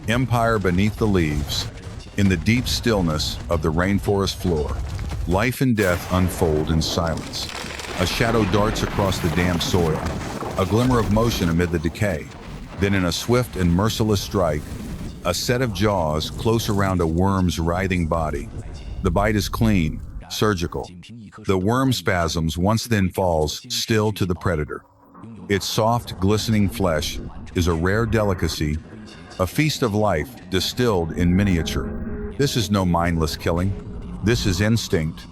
Empire beneath the leaves. In the deep stillness of the rainforest floor, life and death unfold in silence. A shadow darts across the damp soil, a glimmer of motion amid the decay. Then in a swift and merciless strike, a set of jaws close around a worm's writhing body. The bite is clean, surgical. The worm spasms once then falls still to the predator. Its soft, glistening flesh is a rare delicacy, a feast of life distilled in miniature. This is no mindless killing. This is instinct,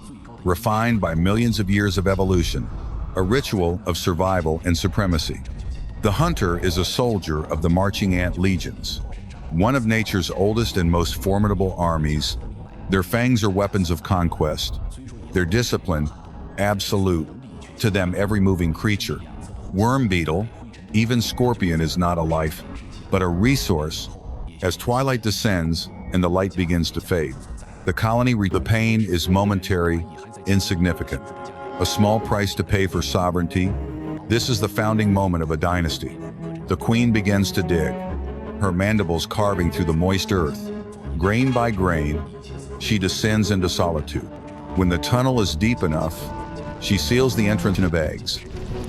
refined by millions of years of evolution, a ritual of survival and supremacy. The hunter is a soldier of the marching ant legions, one of nature's oldest and most formidable armies. Their fangs are weapons of conquest, their discipline absolute. To them, every moving creature, worm, beetle, even scorpion is not a life, but a resource. As twilight descends and the light begins to fade, the the pain is momentary, insignificant. A small price to pay for sovereignty. This is the founding moment of a dynasty. The queen begins to dig, her mandibles carving through the moist earth. Grain by grain, she descends into solitude. When the tunnel is deep enough, she seals the entrance of eggs,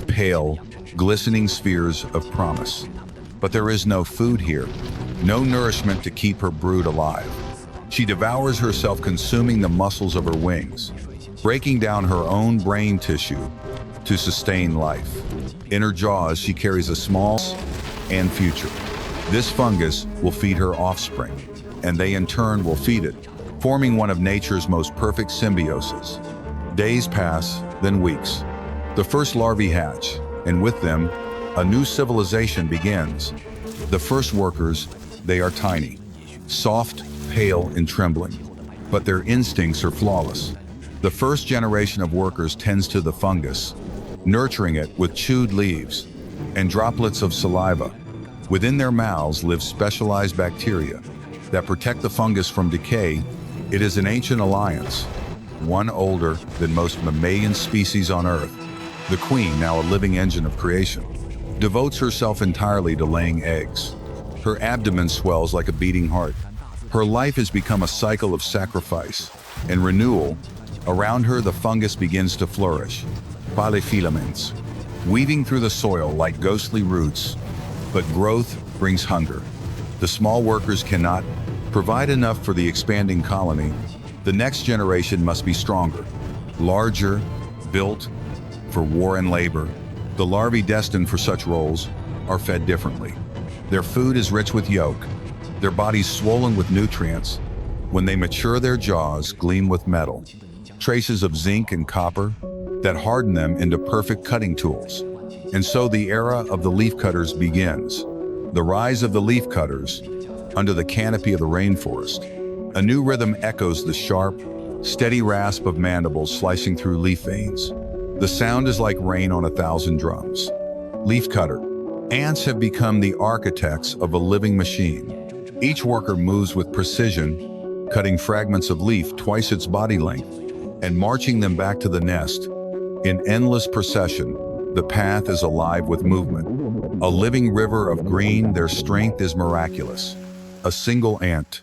pale, glistening spheres of promise. But there is no food here, no nourishment to keep her brood alive. She devours herself, consuming the muscles of her wings, breaking down her own brain tissue to sustain life. In her jaws, she carries a small and future. This fungus will feed her offspring, and they in turn will feed it, forming one of nature's most perfect symbioses. Days pass, then weeks. The first larvae hatch, and with them, a new civilization begins. The first workers, they are tiny, soft, pale, and trembling, but their instincts are flawless. The first generation of workers tends to the fungus, nurturing it with chewed leaves and droplets of saliva. Within their mouths live specialized bacteria that protect the fungus from decay. It is an ancient alliance, one older than most mammalian species on Earth. The queen, now a living engine of creation, devotes herself entirely to laying eggs. Her abdomen swells like a beating heart. Her life has become a cycle of sacrifice and renewal. Around her, the fungus begins to flourish, polyfilaments, weaving through the soil like ghostly roots. But growth brings hunger. The small workers cannot provide enough for the expanding colony. The next generation must be stronger, larger, built for war and labor. The larvae destined for such roles are fed differently. Their food is rich with yolk, their bodies swollen with nutrients. When they mature, their jaws gleam with metal, traces of zinc and copper that harden them into perfect cutting tools. And so the era of the leafcutters begins. The rise of the leafcutters under the canopy of the rainforest. A new rhythm echoes the sharp, steady rasp of mandibles slicing through leaf veins. The sound is like rain on 1,000 drums. Leafcutter. Ants have become the architects of a living machine. Each worker moves with precision, cutting fragments of leaf twice its body length and marching them back to the nest. In endless procession, the path is alive with movement. A living river of green, their strength is miraculous. A single ant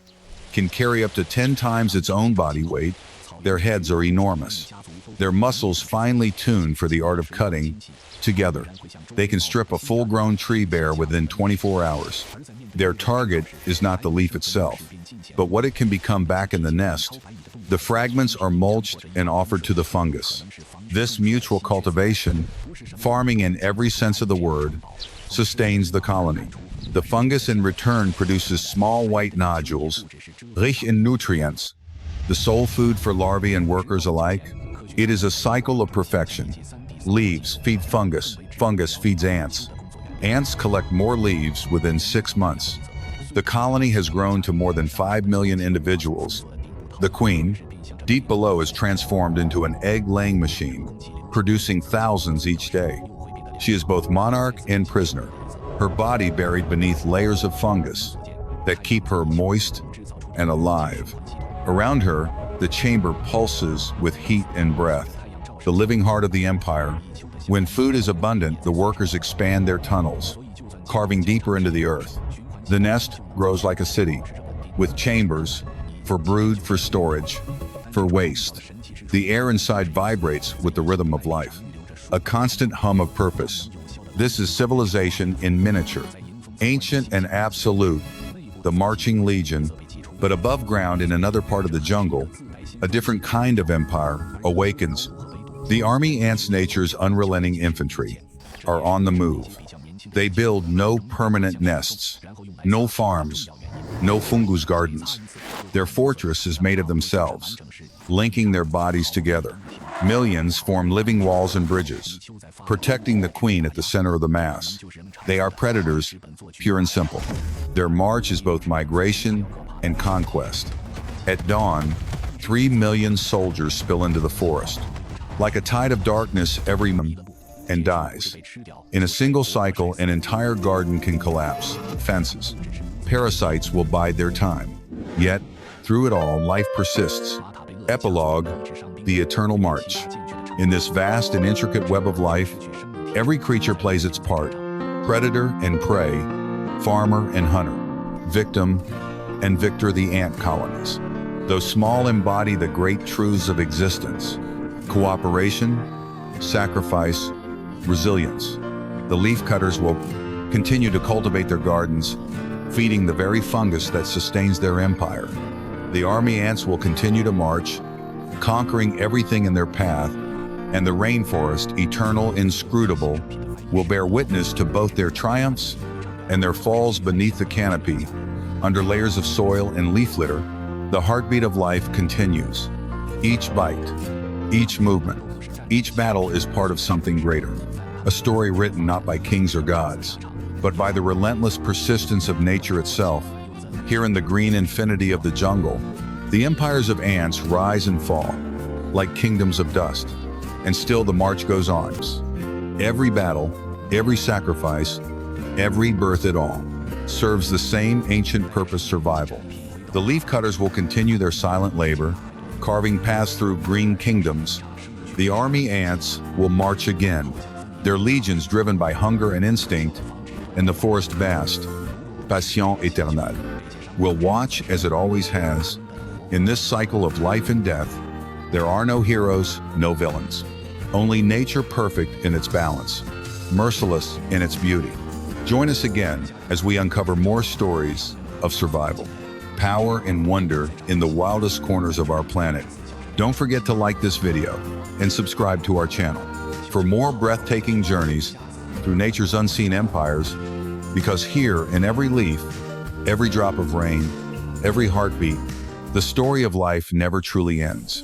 can carry up to 10 times its own body weight. Their heads are enormous, their muscles finely tuned for the art of cutting. Together, they can strip a full-grown tree bare within 24 hours. Their target is not the leaf itself, but what it can become back in the nest. The fragments are mulched and offered to the fungus. This mutual cultivation, farming in every sense of the word, sustains the colony. The fungus in return produces small white nodules, rich in nutrients, the sole food for larvae and workers alike. It is a cycle of perfection. Leaves feed fungus, fungus feeds ants. Ants collect more leaves within 6 months. The colony has grown to more than 5 million individuals. The queen, deep below, is transformed into an egg-laying machine, producing thousands each day. She is both monarch and prisoner, her body buried beneath layers of fungus that keep her moist and alive. Around her, the chamber pulses with heat and breath, the living heart of the empire. When food is abundant, the workers expand their tunnels, carving deeper into the earth. The nest grows like a city, with chambers for brood, for storage, for waste. The air inside vibrates with the rhythm of life, a constant hum of purpose. This is civilization in miniature, ancient and absolute, the marching legion, but above ground in another part of the jungle, a different kind of empire awakens. The army ants' nature's unrelenting infantry are on the move. They build no permanent nests, no farms, no fungus gardens. Their fortress is made of themselves, linking their bodies together. Millions form living walls and bridges, protecting the queen at the center of the mass. They are predators, pure and simple. Their march is both migration and conquest. At dawn, 3 million soldiers spill into the forest. Like a tide of darkness, every and dies. In a single cycle, an entire garden can collapse. Fences, parasites will bide their time. Yet, through it all, life persists. Epilogue, the eternal march. In this vast and intricate web of life, every creature plays its part. Predator and prey, farmer and hunter, victim and victor, the ant colonies. Though small, embody the great truths of existence: cooperation, sacrifice, resilience. The leafcutters will continue to cultivate their gardens, feeding the very fungus that sustains their empire. The army ants will continue to march, conquering everything in their path, and the rainforest, eternal, inscrutable, will bear witness to both their triumphs and their falls beneath the canopy. Under layers of soil and leaf litter, the heartbeat of life continues. Each bite, each movement, each battle is part of something greater. A story written not by kings or gods, but by the relentless persistence of nature itself. Here in the green infinity of the jungle, the empires of ants rise and fall, like kingdoms of dust. And still the march goes on. Every battle, every sacrifice, every birth, it all serves the same ancient purpose: survival. The leafcutters will continue their silent labor, carving paths through green kingdoms. The army ants will march again, their legions driven by hunger and instinct, and the forest vast, passion éternelle, will watch as it always has. In this cycle of life and death, there are no heroes, no villains. Only nature, perfect in its balance, merciless in its beauty. Join us again as we uncover more stories of survival, power, and wonder in the wildest corners of our planet. Don't forget to like this video and subscribe to our channel for more breathtaking journeys through nature's unseen empires, because here, in every leaf, every drop of rain, every heartbeat, the story of life never truly ends.